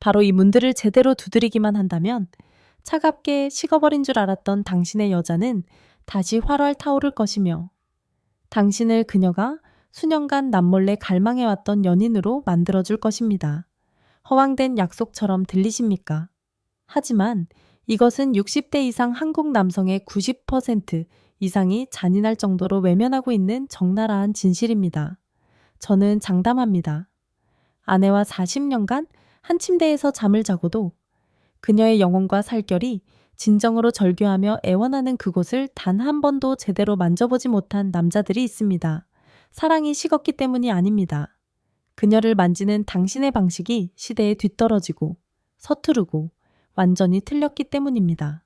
바로 이 문들을 제대로 두드리기만 한다면 차갑게 식어버린 줄 알았던 당신의 여자는 다시 활활 타오를 것이며 당신을 그녀가 수년간 남몰래 갈망해왔던 연인으로 만들어줄 것입니다. 허황된 약속처럼 들리십니까? 하지만 이것은 60대 이상 한국 남성의 90% 이상이 잔인할 정도로 외면하고 있는 적나라한 진실입니다. 저는 장담합니다. 아내와 40년간 한 침대에서 잠을 자고도 그녀의 영혼과 살결이 진정으로 절규하며 애원하는 그곳을 단 한 번도 제대로 만져보지 못한 남자들이 있습니다. 사랑이 식었기 때문이 아닙니다. 그녀를 만지는 당신의 방식이 시대에 뒤떨어지고 서투르고 완전히 틀렸기 때문입니다.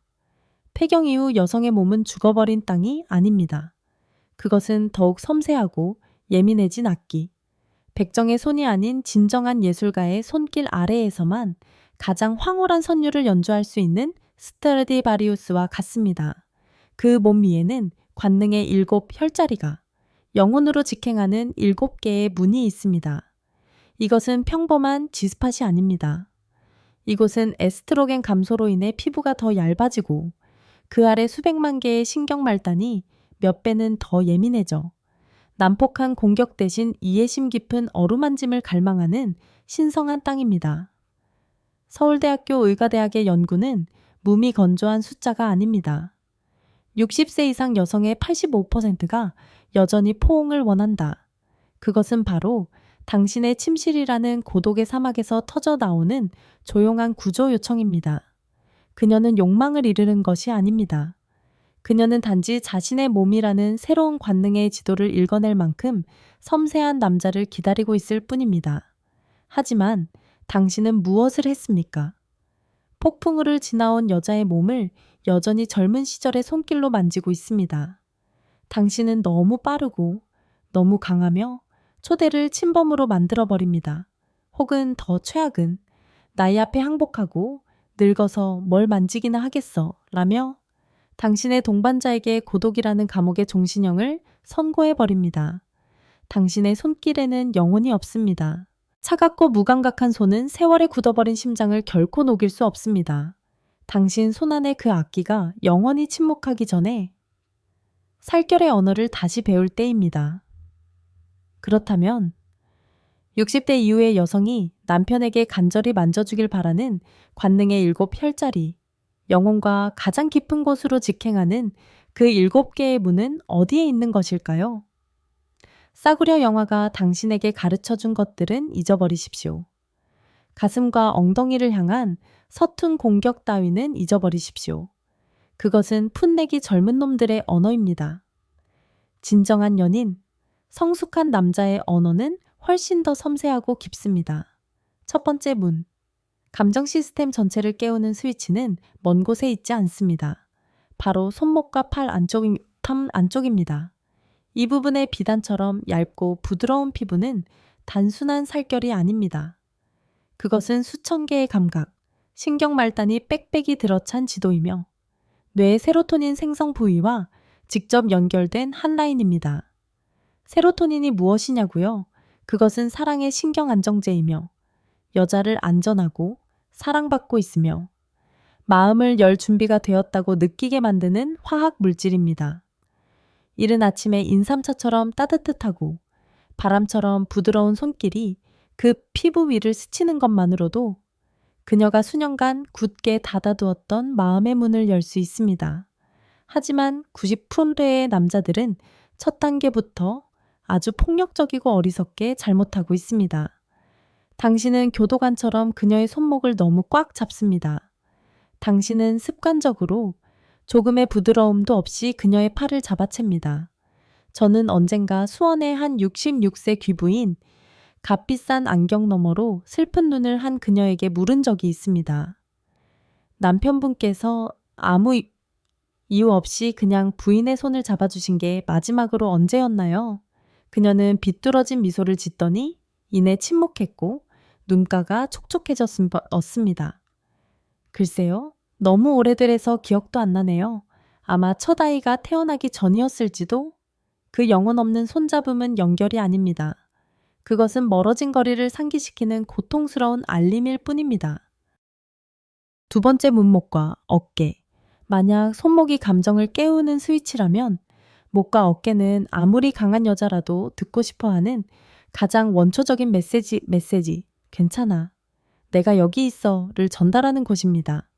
폐경 이후 여성의 몸은 죽어버린 땅이 아닙니다. 그것은 더욱 섬세하고 예민해진 악기, 백정의 손이 아닌 진정한 예술가의 손길 아래에서만 가장 황홀한 선율을 연주할 수 있는 스트라디바리우스와 같습니다. 그 몸 위에는 관능의 7 혈자리가 영혼으로 직행하는 7개의 문이 있습니다. 이것은 평범한 G스팟이 아닙니다. 이곳은 에스트로겐 감소로 인해 피부가 더 얇아지고 그 아래 수백만 개의 신경 말단이 몇 배는 더 예민해져 난폭한 공격 대신 이해심 깊은 어루만짐을 갈망하는 신성한 땅입니다. 서울대학교 의과대학의 연구는 몸이 건조한 숫자가 아닙니다. 60세 이상 여성의 85%가 여전히 포옹을 원한다. 그것은 바로 당신의 침실이라는 고독의 사막에서 터져 나오는 조용한 구조 요청입니다. 그녀는 욕망을 이르는 것이 아닙니다. 그녀는 단지 자신의 몸이라는 새로운 관능의 지도를 읽어낼 만큼 섬세한 남자를 기다리고 있을 뿐입니다. 하지만 당신은 무엇을 했습니까? 폭풍우를 지나온 여자의 몸을 여전히 젊은 시절의 손길로 만지고 있습니다. 당신은 너무 빠르고 너무 강하며 초대를 침범으로 만들어버립니다. 혹은 더 최악은 나이 앞에 항복하고 늙어서 뭘 만지기나 하겠어 라며 당신의 동반자에게 고독이라는 감옥의 종신형을 선고해버립니다. 당신의 손길에는 영혼이 없습니다. 차갑고 무감각한 손은 세월에 굳어버린 심장을 결코 녹일 수 없습니다. 당신 손안의 그 악기가 영원히 침묵하기 전에 살결의 언어를 다시 배울 때입니다. 그렇다면 60대 이후의 여성이 남편에게 간절히 만져주길 바라는 관능의 7 혈자리, 영혼과 가장 깊은 곳으로 직행하는 그 7개의 문은 어디에 있는 것일까요? 싸구려 영화가 당신에게 가르쳐준 것들은 잊어버리십시오. 가슴과 엉덩이를 향한 서툰 공격 따위는 잊어버리십시오. 그것은 풋내기 젊은 놈들의 언어입니다. 진정한 연인, 성숙한 남자의 언어는 훨씬 더 섬세하고 깊습니다. 첫 번째 문. 감정 시스템 전체를 깨우는 스위치는 먼 곳에 있지 않습니다. 바로 손목과 팔 안쪽입니다. 이 부분의 비단처럼 얇고 부드러운 피부는 단순한 살결이 아닙니다. 그것은 수천 개의 감각, 신경 말단이 빽빽이 들어찬 지도이며 뇌의 세로토닌 생성 부위와 직접 연결된 한 라인입니다. 세로토닌이 무엇이냐고요? 그것은 사랑의 신경 안정제이며 여자를 안전하고 사랑받고 있으며 마음을 열 준비가 되었다고 느끼게 만드는 화학 물질입니다. 이른 아침에 인삼차처럼 따뜻하고 바람처럼 부드러운 손길이 그 피부 위를 스치는 것만으로도 그녀가 수년간 굳게 닫아두었던 마음의 문을 열 수 있습니다. 하지만 90%의 남자들은 첫 단계부터 아주 폭력적이고 어리석게 잘못하고 있습니다. 당신은 교도관처럼 그녀의 손목을 너무 꽉 잡습니다. 당신은 습관적으로 조금의 부드러움도 없이 그녀의 팔을 잡아챕니다. 저는 언젠가 수원의 한 66세 귀부인 값비싼 안경 너머로 슬픈 눈을 한 그녀에게 물은 적이 있습니다. 남편분께서 아무 이유 없이 그냥 부인의 손을 잡아주신 게 마지막으로 언제였나요? 그녀는 비뚤어진 미소를 짓더니 이내 침묵했고 눈가가 촉촉해졌습니다. 글쎄요. 너무 오래돼서 기억도 안 나네요. 아마 첫 아이가 태어나기 전이었을지도. 그 영혼 없는 손잡음은 연결이 아닙니다. 그것은 멀어진 거리를 상기시키는 고통스러운 알림일 뿐입니다. 두 번째 문목과 어깨. 만약 손목이 감정을 깨우는 스위치라면 목과 어깨는 아무리 강한 여자라도 듣고 싶어 하는 가장 원초적인 메시지, 괜찮아. 내가 여기 있어를 전달하는 곳입니다.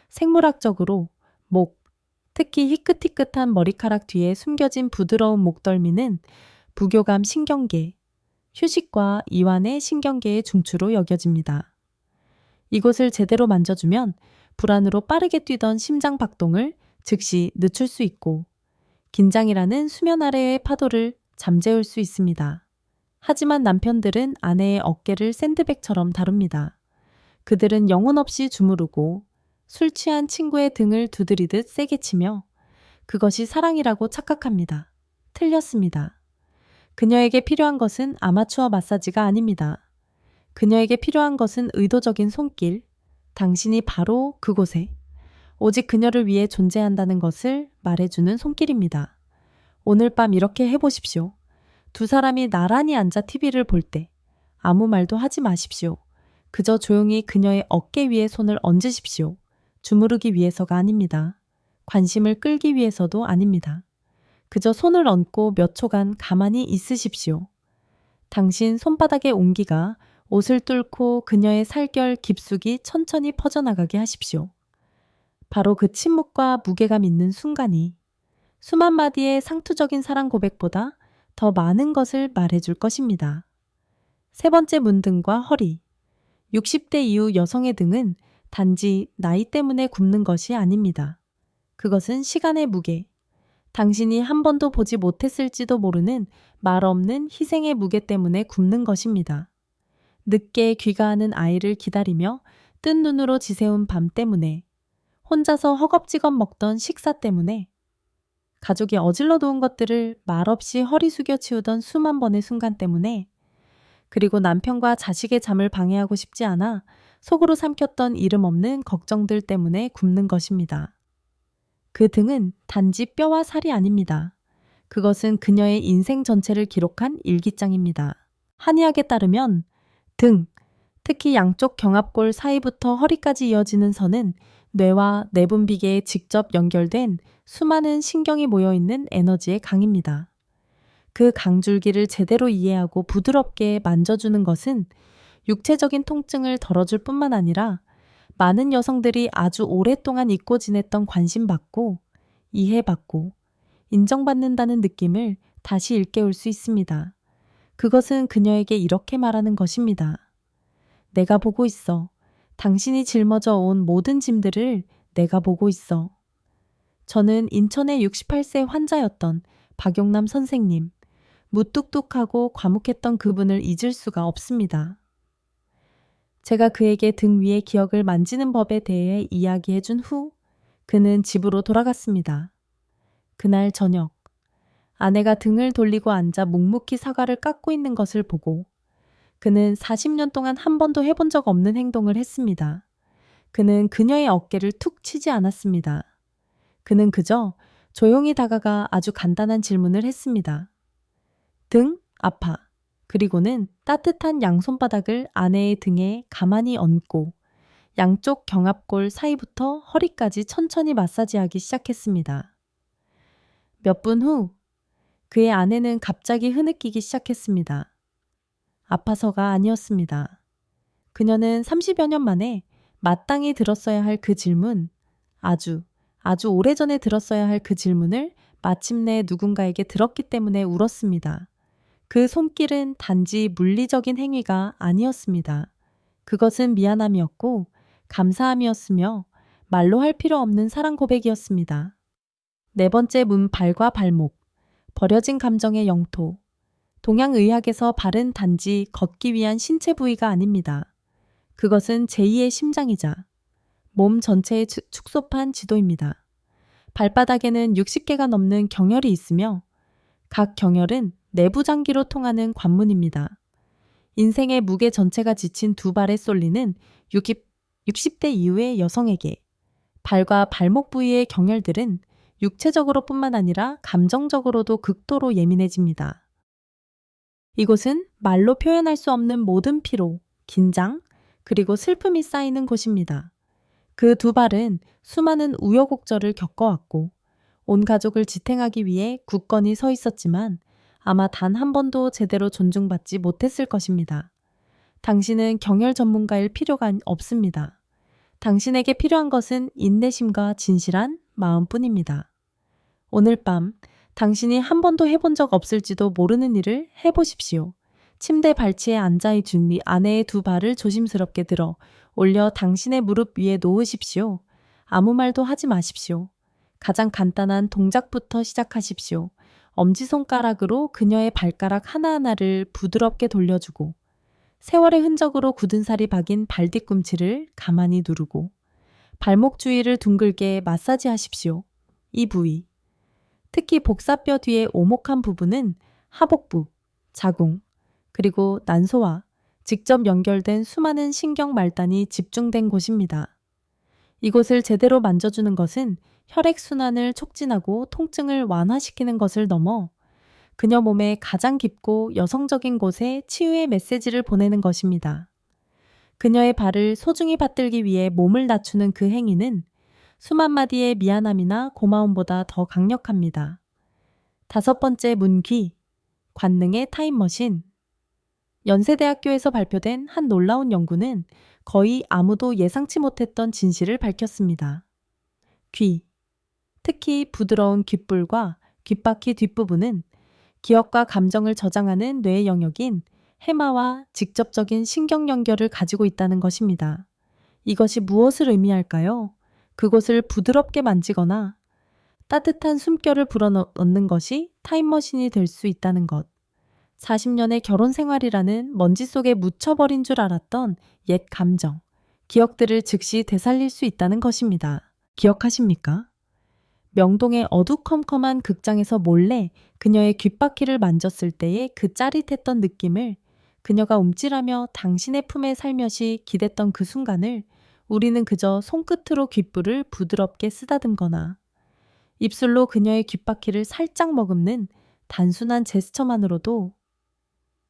생물학적으로 목, 특히 희끗희끗한 머리카락 뒤에 숨겨진 부드러운 목덜미는 부교감 신경계, 휴식과 이완의 신경계의 중추로 여겨집니다. 이곳을 제대로 만져주면 불안으로 빠르게 뛰던 심장 박동을 즉시 늦출 수 있고 긴장이라는 수면 아래의 파도를 잠재울 수 있습니다. 하지만 남편들은 아내의 어깨를 샌드백처럼 다룹니다. 그들은 영혼 없이 주무르고 술 취한 친구의 등을 두드리듯 세게 치며 그것이 사랑이라고 착각합니다. 틀렸습니다. 그녀에게 필요한 것은 아마추어 마사지가 아닙니다. 그녀에게 필요한 것은 의도적인 손길, 당신이 바로 그곳에, 오직 그녀를 위해 존재한다는 것을 말해주는 손길입니다. 오늘 밤 이렇게 해보십시오. 두 사람이 나란히 앉아 TV를 볼 때 아무 말도 하지 마십시오. 그저 조용히 그녀의 어깨 위에 손을 얹으십시오. 주무르기 위해서가 아닙니다. 관심을 끌기 위해서도 아닙니다. 그저 손을 얹고 몇 초간 가만히 있으십시오. 당신 손바닥의 온기가 옷을 뚫고 그녀의 살결 깊숙이 천천히 퍼져나가게 하십시오. 바로 그 침묵과 무게감 있는 순간이 수만 마디의 상투적인 사랑 고백보다 더 많은 것을 말해줄 것입니다. 세 번째 문등과 허리. 60대 이후 여성의 등은 단지 나이 때문에 굽는 것이 아닙니다. 그것은 시간의 무게. 당신이 한 번도 보지 못했을지도 모르는 말 없는 희생의 무게 때문에 굽는 것입니다. 늦게 귀가하는 아이를 기다리며 뜬 눈으로 지새운 밤 때문에, 혼자서 허겁지겁 먹던 식사 때문에, 가족이 어질러 놓은 것들을 말없이 허리 숙여 치우던 수만 번의 순간 때문에, 그리고 남편과 자식의 잠을 방해하고 싶지 않아 속으로 삼켰던 이름 없는 걱정들 때문에 굽는 것입니다. 그 등은 단지 뼈와 살이 아닙니다. 그것은 그녀의 인생 전체를 기록한 일기장입니다. 한의학에 따르면 등, 특히 양쪽 경합골 사이부터 허리까지 이어지는 선은 뇌와 내분비계에 직접 연결된 수많은 신경이 모여있는 에너지의 강입니다. 그 강줄기를 제대로 이해하고 부드럽게 만져주는 것은 육체적인 통증을 덜어줄 뿐만 아니라 많은 여성들이 아주 오랫동안 잊고 지냈던 관심받고 이해받고 인정받는다는 느낌을 다시 일깨울 수 있습니다. 그것은 그녀에게 이렇게 말하는 것입니다. 내가 보고 있어. 당신이 짊어져 온 모든 짐들을 내가 보고 있어. 저는 인천의 68세 환자였던 박용남 선생님, 무뚝뚝하고 과묵했던 그분을 잊을 수가 없습니다. 제가 그에게 등 위의 기억을 만지는 법에 대해 이야기해 준 후 그는 집으로 돌아갔습니다. 그날 저녁, 아내가 등을 돌리고 앉아 묵묵히 사과를 깎고 있는 것을 보고 그는 40년 동안 한 번도 해본 적 없는 행동을 했습니다. 그는 그녀의 어깨를 툭 치지 않았습니다. 그는 그저 조용히 다가가 아주 간단한 질문을 했습니다. 등? 아파. 그리고는 따뜻한 양손바닥을 아내의 등에 가만히 얹고 양쪽 경합골 사이부터 허리까지 천천히 마사지하기 시작했습니다. 몇 분 후 그의 아내는 갑자기 흐느끼기 시작했습니다. 아파서가 아니었습니다. 그녀는 30여 년 만에 마땅히 들었어야 할 그 질문, 아주 오래전에 들었어야 할 그 질문을 마침내 누군가에게 들었기 때문에 울었습니다. 그 손길은 단지 물리적인 행위가 아니었습니다. 그것은 미안함이었고 감사함이었으며 말로 할 필요 없는 사랑 고백이었습니다. 네 번째 문 발과 발목, 버려진 감정의 영토. 동양의학에서 발은 단지 걷기 위한 신체 부위가 아닙니다. 그것은 제2의 심장이자 몸 전체의 축소판 지도입니다. 발바닥에는 60개가 넘는 경혈이 있으며 각 경혈은 내부 장기로 통하는 관문입니다. 인생의 무게 전체가 지친 두 발에 쏠리는 60대 이후의 여성에게 발과 발목 부위의 경혈들은 육체적으로뿐만 아니라 감정적으로도 극도로 예민해집니다. 이곳은 말로 표현할 수 없는 모든 피로, 긴장, 그리고 슬픔이 쌓이는 곳입니다. 그 두 발은 수많은 우여곡절을 겪어왔고 온 가족을 지탱하기 위해 굳건히 서 있었지만 아마 단 한 번도 제대로 존중받지 못했을 것입니다. 당신은 경혈 전문가일 필요가 없습니다. 당신에게 필요한 것은 인내심과 진실한 마음뿐입니다. 오늘 밤 당신이 한 번도 해본 적 없을지도 모르는 일을 해보십시오. 침대 발치에 앉아있은 아내의 두 발을 조심스럽게 들어 올려 당신의 무릎 위에 놓으십시오. 아무 말도 하지 마십시오. 가장 간단한 동작부터 시작하십시오. 엄지손가락으로 그녀의 발가락 하나하나를 부드럽게 돌려주고 세월의 흔적으로 굳은 살이 박인 발 뒤꿈치를 가만히 누르고 발목 주위를 둥글게 마사지하십시오. 이 부위. 특히 복사뼈 뒤의 오목한 부분은 하복부, 자궁, 그리고 난소와 직접 연결된 수많은 신경 말단이 집중된 곳입니다. 이곳을 제대로 만져주는 것은 혈액순환을 촉진하고 통증을 완화시키는 것을 넘어 그녀 몸의 가장 깊고 여성적인 곳에 치유의 메시지를 보내는 것입니다. 그녀의 발을 소중히 받들기 위해 몸을 낮추는 그 행위는 수만 마디의 미안함이나 고마움보다 더 강력합니다. 5번째 문귀, 관능의 타임머신. 연세대학교에서 발표된 한 놀라운 연구는 거의 아무도 예상치 못했던 진실을 밝혔습니다. 귀, 특히 부드러운 귓불과 귓바퀴 뒷부분은 기억과 감정을 저장하는 뇌의 영역인 해마와 직접적인 신경 연결을 가지고 있다는 것입니다. 이것이 무엇을 의미할까요? 그곳을 부드럽게 만지거나 따뜻한 숨결을 불어넣는 것이 타임머신이 될 수 있다는 것. 40년의 결혼 생활이라는 먼지 속에 묻혀버린 줄 알았던 옛 감정, 기억들을 즉시 되살릴 수 있다는 것입니다. 기억하십니까? 명동의 어두컴컴한 극장에서 몰래 그녀의 귓바퀴를 만졌을 때의 그 짜릿했던 느낌을, 그녀가 움찔하며 당신의 품에 살며시 기댔던 그 순간을 우리는 그저 손끝으로 귓불을 부드럽게 쓰다듬거나 입술로 그녀의 귓바퀴를 살짝 머금는 단순한 제스처만으로도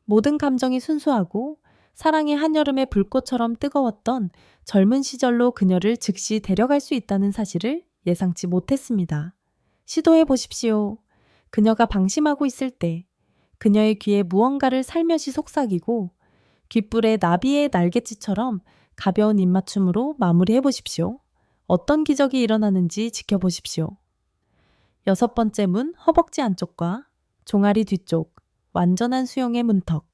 모든 감정이 순수하고 사랑의 한여름의 불꽃처럼 뜨거웠던 젊은 시절로 그녀를 즉시 데려갈 수 있다는 사실을 예상치 못했습니다. 시도해 보십시오. 그녀가 방심하고 있을 때 그녀의 귀에 무언가를 살며시 속삭이고 귓불에 나비의 날갯짓처럼 가벼운 입맞춤으로 마무리해 보십시오. 어떤 기적이 일어나는지 지켜보십시오. 6번째 문, 허벅지 안쪽과 종아리 뒤쪽, 완전한 수용의 문턱.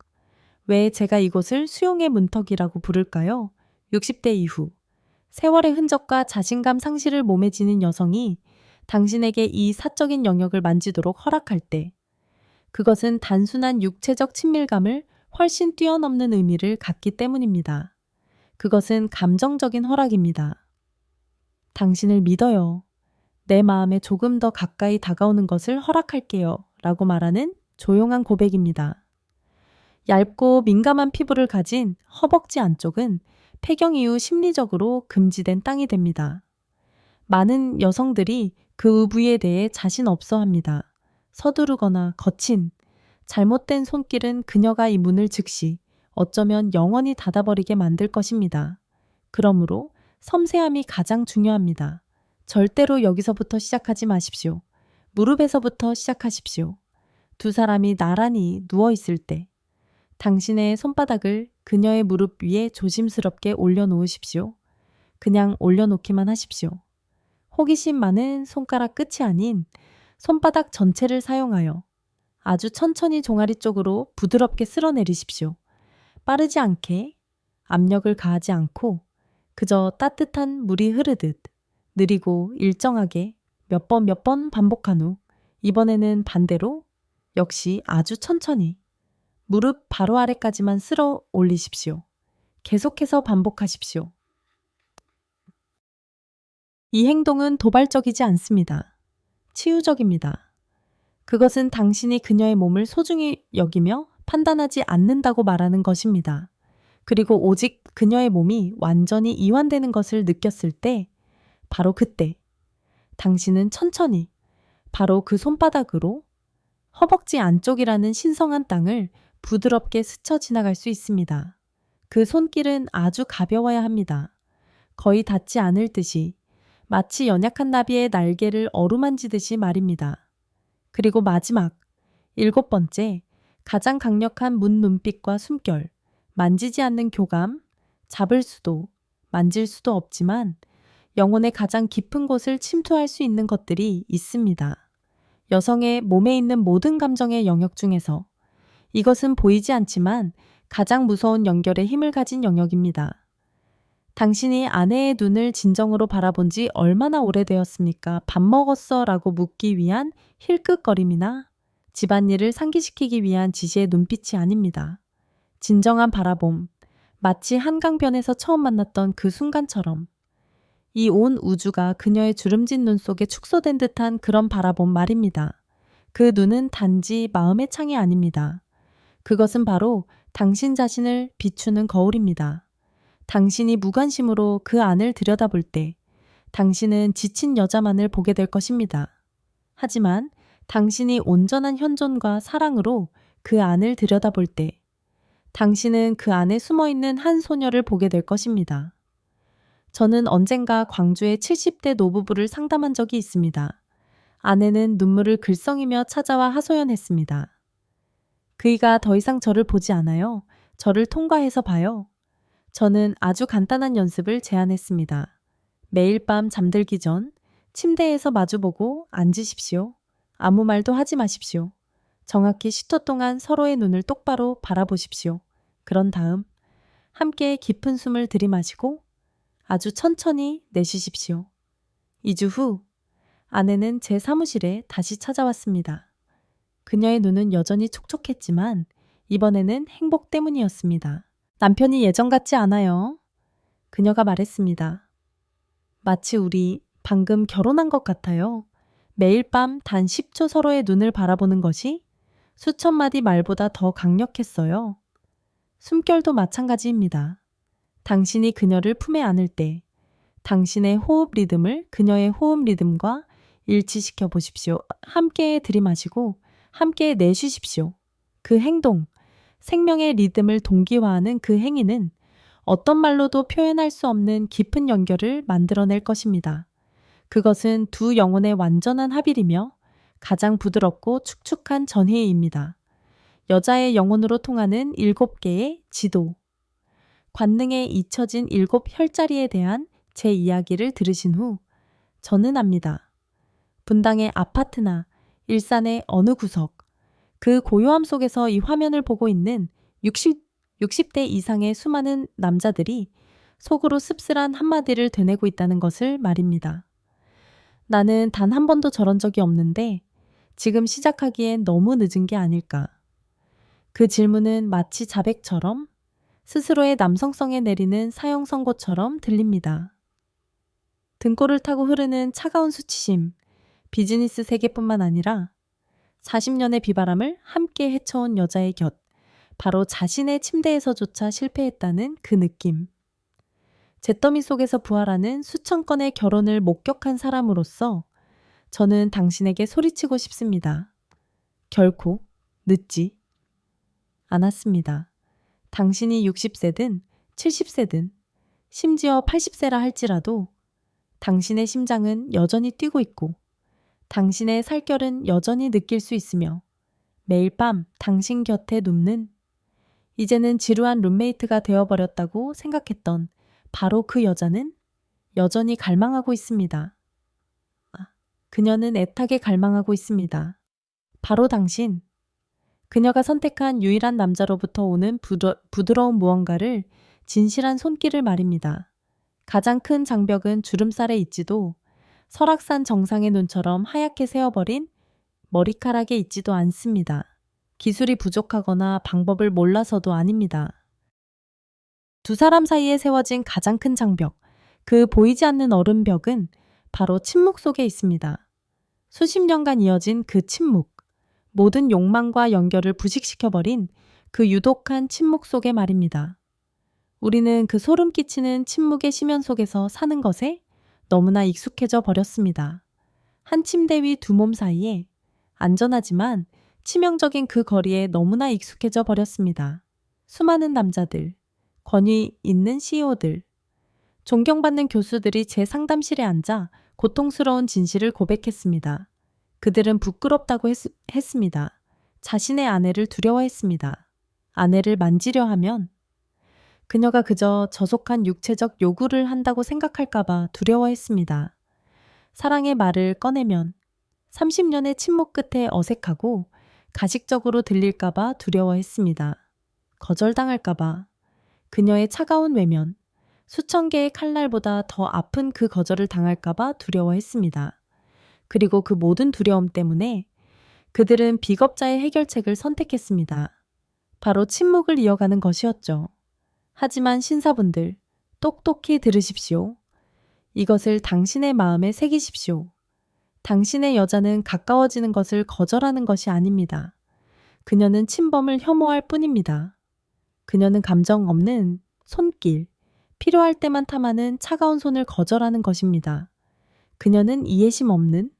왜 제가 이곳을 수용의 문턱이라고 부를까요? 60대 이후 세월의 흔적과 자신감 상실을 몸에 지닌 여성이 당신에게 이 사적인 영역을 만지도록 허락할 때 그것은 단순한 육체적 친밀감을 훨씬 뛰어넘는 의미를 갖기 때문입니다. 그것은 감정적인 허락입니다. 당신을 믿어요. 내 마음에 조금 더 가까이 다가오는 것을 허락할게요. 라고 말하는 조용한 고백입니다. 얇고 민감한 피부를 가진 허벅지 안쪽은 폐경 이후 심리적으로 금지된 땅이 됩니다. 많은 여성들이 그 부위에 대해 자신 없어 합니다. 서두르거나 거친, 잘못된 손길은 그녀가 이 문을 즉시 어쩌면 영원히 닫아버리게 만들 것입니다. 그러므로 섬세함이 가장 중요합니다. 절대로 여기서부터 시작하지 마십시오. 무릎에서부터 시작하십시오. 두 사람이 나란히 누워있을 때 당신의 손바닥을 그녀의 무릎 위에 조심스럽게 올려놓으십시오. 그냥 올려놓기만 하십시오. 호기심 많은 손가락 끝이 아닌 손바닥 전체를 사용하여 아주 천천히 종아리 쪽으로 부드럽게 쓸어내리십시오. 빠르지 않게, 압력을 가하지 않고 그저 따뜻한 물이 흐르듯 느리고 일정하게 몇 번 반복한 후 이번에는 반대로 역시 아주 천천히 무릎 바로 아래까지만 쓸어 올리십시오. 계속해서 반복하십시오. 이 행동은 도발적이지 않습니다. 치유적입니다. 그것은 당신이 그녀의 몸을 소중히 여기며 판단하지 않는다고 말하는 것입니다. 그리고 오직 그녀의 몸이 완전히 이완되는 것을 느꼈을 때, 바로 그때 당신은 천천히 바로 그 손바닥으로 허벅지 안쪽이라는 신성한 땅을 부드럽게 스쳐 지나갈 수 있습니다. 그 손길은 아주 가벼워야 합니다. 거의 닿지 않을 듯이, 마치 연약한 나비의 날개를 어루만지듯이 말입니다. 그리고 마지막, 7번째, 가장 강력한 문 눈빛과 숨결, 만지지 않는 교감, 잡을 수도, 만질 수도 없지만 영혼의 가장 깊은 곳을 침투할 수 있는 것들이 있습니다. 여성의 몸에 있는 모든 감정의 영역 중에서 이것은 보이지 않지만 가장 무서운 연결의 힘을 가진 영역입니다. 당신이 아내의 눈을 진정으로 바라본 지 얼마나 오래되었습니까? 밥 먹었어? 라고 묻기 위한 힐끗거림이나 집안일을 상기시키기 위한 지시의 눈빛이 아닙니다. 진정한 바라봄, 마치 한강변에서 처음 만났던 그 순간처럼 이 온 우주가 그녀의 주름진 눈 속에 축소된 듯한 그런 바라봄 말입니다. 그 눈은 단지 마음의 창이 아닙니다. 그것은 바로 당신 자신을 비추는 거울입니다. 당신이 무관심으로 그 안을 들여다볼 때 당신은 지친 여자만을 보게 될 것입니다. 하지만 당신이 온전한 현존과 사랑으로 그 안을 들여다볼 때 당신은 그 안에 숨어있는 한 소녀를 보게 될 것입니다. 저는 언젠가 광주의 70대 노부부를 상담한 적이 있습니다. 아내는 눈물을 글썽이며 찾아와 하소연했습니다. 그이가 더 이상 저를 보지 않아요. 저를 통과해서 봐요. 저는 아주 간단한 연습을 제안했습니다. 매일 밤 잠들기 전 침대에서 마주보고 앉으십시오. 아무 말도 하지 마십시오. 정확히 10초 동안 서로의 눈을 똑바로 바라보십시오. 그런 다음 함께 깊은 숨을 들이마시고 아주 천천히 내쉬십시오. 2주 후 아내는 제 사무실에 다시 찾아왔습니다. 그녀의 눈은 여전히 촉촉했지만 이번에는 행복 때문이었습니다. 남편이 예전 같지 않아요. 그녀가 말했습니다. 마치 우리 방금 결혼한 것 같아요. 매일 밤 단 10초 서로의 눈을 바라보는 것이 수천 마디 말보다 더 강력했어요. 숨결도 마찬가지입니다. 당신이 그녀를 품에 안을 때 당신의 호흡 리듬을 그녀의 호흡 리듬과 일치시켜 보십시오. 함께 들이마시고 함께 내쉬십시오. 그 행동, 생명의 리듬을 동기화하는 그 행위는 어떤 말로도 표현할 수 없는 깊은 연결을 만들어낼 것입니다. 그것은 두 영혼의 완전한 합일이며 가장 부드럽고 축축한 전해입니다. 여자의 영혼으로 통하는 7개의 지도. 관능에 잊혀진 7 혈자리에 대한 제 이야기를 들으신 후 저는 압니다. 분당의 아파트나 일산의 어느 구석, 그 고요함 속에서 이 화면을 보고 있는 60대 이상의 수많은 남자들이 속으로 씁쓸한 한마디를 되뇌고 있다는 것을 말입니다. 나는 단 한 번도 저런 적이 없는데 지금 시작하기엔 너무 늦은 게 아닐까. 그 질문은 마치 자백처럼 스스로의 남성성에 내리는 사형 선고처럼 들립니다. 등골을 타고 흐르는 차가운 수치심, 비즈니스 세계뿐만 아니라 40년의 비바람을 함께 헤쳐온 여자의 곁, 바로 자신의 침대에서조차 실패했다는 그 느낌. 잿더미 속에서 부활하는 수천 건의 결혼을 목격한 사람으로서 저는 당신에게 소리치고 싶습니다. 결코 늦지 않았습니다. 당신이 60세든 70세든 심지어 80세라 할지라도 당신의 심장은 여전히 뛰고 있고 당신의 살결은 여전히 느낄 수 있으며 매일 밤 당신 곁에 눕는 이제는 지루한 룸메이트가 되어버렸다고 생각했던 바로 그 여자는 여전히 갈망하고 있습니다. 그녀는 애타게 갈망하고 있습니다. 바로 당신. 그녀가 선택한 유일한 남자로부터 오는 부드러운 무언가를 진실한 손길을 말입니다. 가장 큰 장벽은 주름살에 있지도 설악산 정상의 눈처럼 하얗게 새어버린 머리카락에 있지도 않습니다. 기술이 부족하거나 방법을 몰라서도 아닙니다. 두 사람 사이에 세워진 가장 큰 장벽, 그 보이지 않는 얼음벽은 바로 침묵 속에 있습니다. 수십 년간 이어진 그 침묵, 모든 욕망과 연결을 부식시켜버린 그 유독한 침묵 속에 말입니다. 우리는 그 소름 끼치는 침묵의 심연 속에서 사는 것에 너무나 익숙해져 버렸습니다. 한 침대 위 두 몸 사이에 안전하지만 치명적인 그 거리에 너무나 익숙해져 버렸습니다. 수많은 남자들, 권위 있는 CEO들, 존경받는 교수들이 제 상담실에 앉아 고통스러운 진실을 고백했습니다. 그들은 부끄럽다고 했습니다. 자신의 아내를 두려워했습니다. 아내를 만지려 하면 그녀가 그저 저속한 육체적 요구를 한다고 생각할까봐 두려워했습니다. 사랑의 말을 꺼내면 30년의 침묵 끝에 어색하고 가식적으로 들릴까봐 두려워했습니다. 거절당할까봐, 그녀의 차가운 외면, 수천 개의 칼날보다 더 아픈 그 거절을 당할까봐 두려워했습니다. 그리고 그 모든 두려움 때문에 그들은 비겁자의 해결책을 선택했습니다. 바로 침묵을 이어가는 것이었죠. 하지만 신사분들, 똑똑히 들으십시오. 이것을 당신의 마음에 새기십시오. 당신의 여자는 가까워지는 것을 거절하는 것이 아닙니다. 그녀는 침범을 혐오할 뿐입니다. 그녀는 감정 없는 손길, 필요할 때만 탐하는 차가운 손을 거절하는 것입니다. 그녀는 이해심 없는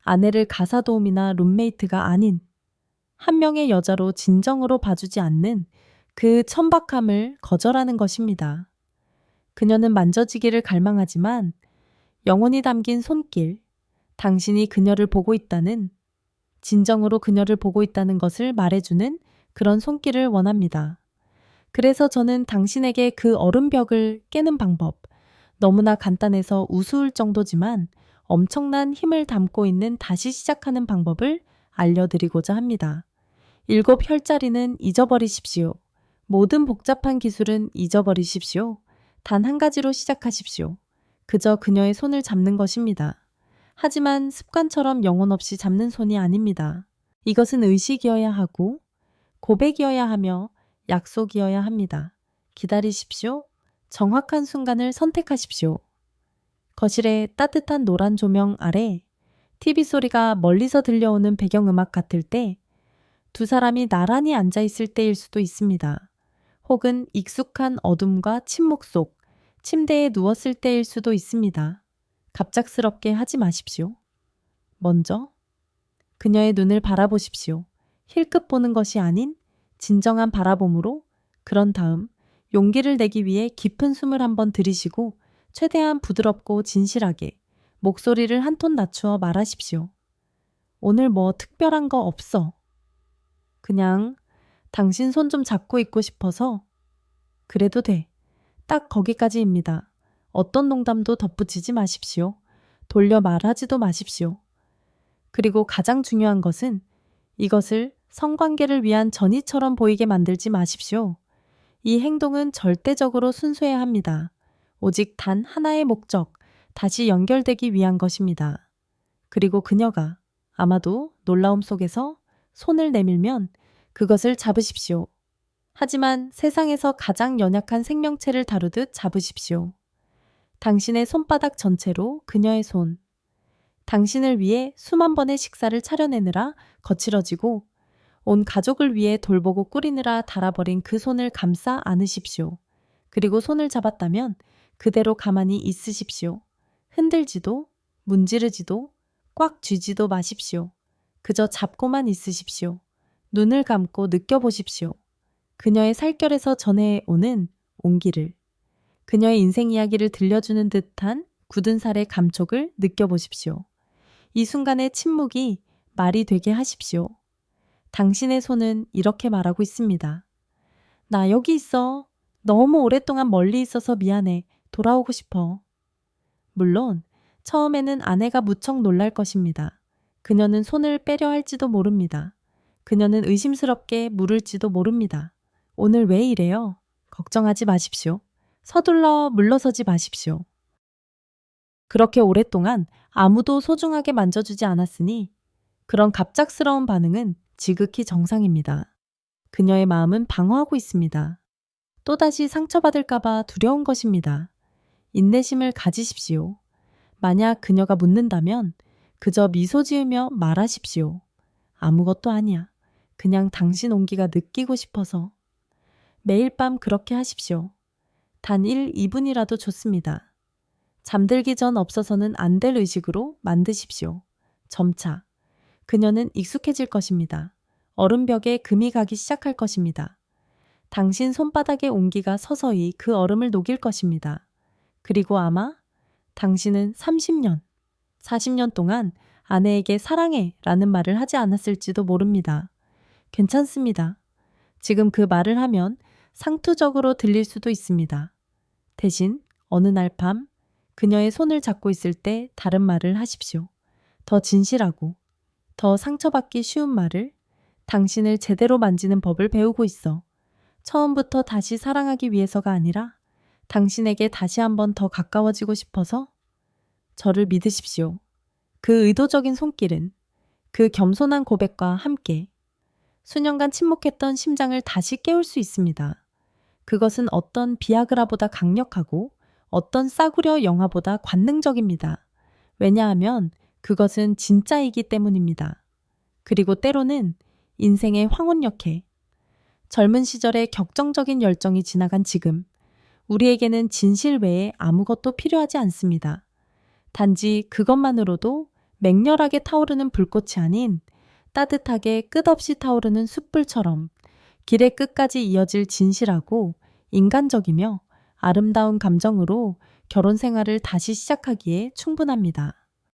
아내를 가사도우미나 룸메이트가 아닌 한 명의 여자로 진정으로 봐주지 않는 그 천박함을 거절하는 것입니다. 그녀는 만져지기를 갈망하지만 영혼이 담긴 손길, 당신이 그녀를 보고 있다는, 진정으로 그녀를 보고 있다는 것을 말해주는 그런 손길을 원합니다. 그래서 저는 당신에게 그 얼음벽을 깨는 방법, 너무나 간단해서 우스울 정도지만 엄청난 힘을 담고 있는 다시 시작하는 방법을 알려드리고자 합니다. 7혈자리는 잊어버리십시오. 모든 복잡한 기술은 잊어버리십시오. 단 한 가지로 시작하십시오. 그저 그녀의 손을 잡는 것입니다. 하지만 습관처럼 영혼 없이 잡는 손이 아닙니다. 이것은 의식이어야 하고 고백이어야 하며 약속이어야 합니다. 기다리십시오. 정확한 순간을 선택하십시오. 거실의 따뜻한 노란 조명 아래 TV 소리가 멀리서 들려오는 배경음악 같을 때 두 사람이 나란히 앉아 있을 때일 수도 있습니다. 혹은 익숙한 어둠과 침묵 속 침대에 누웠을 때일 수도 있습니다. 갑작스럽게 하지 마십시오. 먼저 그녀의 눈을 바라보십시오. 힐끗 보는 것이 아닌 진정한 바라봄으로. 그런 다음 용기를 내기 위해 깊은 숨을 한번 들이쉬고 최대한 부드럽고 진실하게 목소리를 한 톤 낮추어 말하십시오. 오늘 뭐 특별한 거 없어. 그냥 당신 손 좀 잡고 있고 싶어서. 그래도 돼. 딱 거기까지입니다. 어떤 농담도 덧붙이지 마십시오. 돌려 말하지도 마십시오. 그리고 가장 중요한 것은 이것을 성관계를 위한 전의처럼 보이게 만들지 마십시오. 이 행동은 절대적으로 순수해야 합니다. 오직 단 하나의 목적, 다시 연결되기 위한 것입니다. 그리고 그녀가 아마도 놀라움 속에서 손을 내밀면 그것을 잡으십시오. 하지만 세상에서 가장 연약한 생명체를 다루듯 잡으십시오. 당신의 손바닥 전체로 그녀의 손. 당신을 위해 수만 번의 식사를 차려내느라 거칠어지고 온 가족을 위해 돌보고 꾸리느라 닳아버린 그 손을 감싸 안으십시오. 그리고 손을 잡았다면 그대로 가만히 있으십시오. 흔들지도 문지르지도 꽉 쥐지도 마십시오. 그저 잡고만 있으십시오. 눈을 감고 느껴보십시오. 그녀의 살결에서 전해오는 온기를, 그녀의 인생 이야기를 들려주는 듯한 굳은 살의 감촉을 느껴보십시오. 이 순간의 침묵이 말이 되게 하십시오. 당신의 손은 이렇게 말하고 있습니다. 나 여기 있어. 너무 오랫동안 멀리 있어서 미안해. 돌아오고 싶어. 물론 처음에는 아내가 무척 놀랄 것입니다. 그녀는 손을 빼려 할지도 모릅니다. 그녀는 의심스럽게 물을지도 모릅니다. 오늘 왜 이래요? 걱정하지 마십시오. 서둘러 물러서지 마십시오. 그렇게 오랫동안 아무도 소중하게 만져주지 않았으니 그런 갑작스러운 반응은 지극히 정상입니다. 그녀의 마음은 방어하고 있습니다. 또다시 상처받을까봐 두려운 것입니다. 인내심을 가지십시오. 만약 그녀가 묻는다면 그저 미소 지으며 말하십시오. 아무것도 아니야. 그냥 당신 온기가 느끼고 싶어서. 매일 밤 그렇게 하십시오. 단 1, 2분이라도 좋습니다. 잠들기 전 없어서는 안 될 의식으로 만드십시오. 점차 그녀는 익숙해질 것입니다. 얼음벽에 금이 가기 시작할 것입니다. 당신 손바닥의 온기가 서서히 그 얼음을 녹일 것입니다. 그리고 아마 당신은 30년, 40년 동안 아내에게 사랑해 라는 말을 하지 않았을지도 모릅니다. 괜찮습니다. 지금 그 말을 하면 상투적으로 들릴 수도 있습니다. 대신 어느 날 밤 그녀의 손을 잡고 있을 때 다른 말을 하십시오. 더 진실하고 더 상처받기 쉬운 말을 당신을 제대로 만지는 법을 배우고 있어. 처음부터 다시 사랑하기 위해서가 아니라 당신에게 다시 한번 더 가까워지고 싶어서 저를 믿으십시오. 그 의도적인 손길은 그 겸손한 고백과 함께 수년간 침묵했던 심장을 다시 깨울 수 있습니다. 그것은 어떤 비아그라보다 강력하고 어떤 싸구려 영화보다 관능적입니다. 왜냐하면 그것은 진짜이기 때문입니다. 그리고 때로는 인생의 황혼역해 젊은 시절의 격정적인 열정이 지나간 지금 우리에게는 진실 외에 아무것도 필요하지 않습니다. 단지 그것만으로도 맹렬하게 타오르는 불꽃이 아닌 따뜻하게 끝없이 타오르는 숯불처럼 길의 끝까지 이어질 진실하고 인간적이며 아름다운 감정으로 결혼 생활을 다시 시작하기에 충분합니다.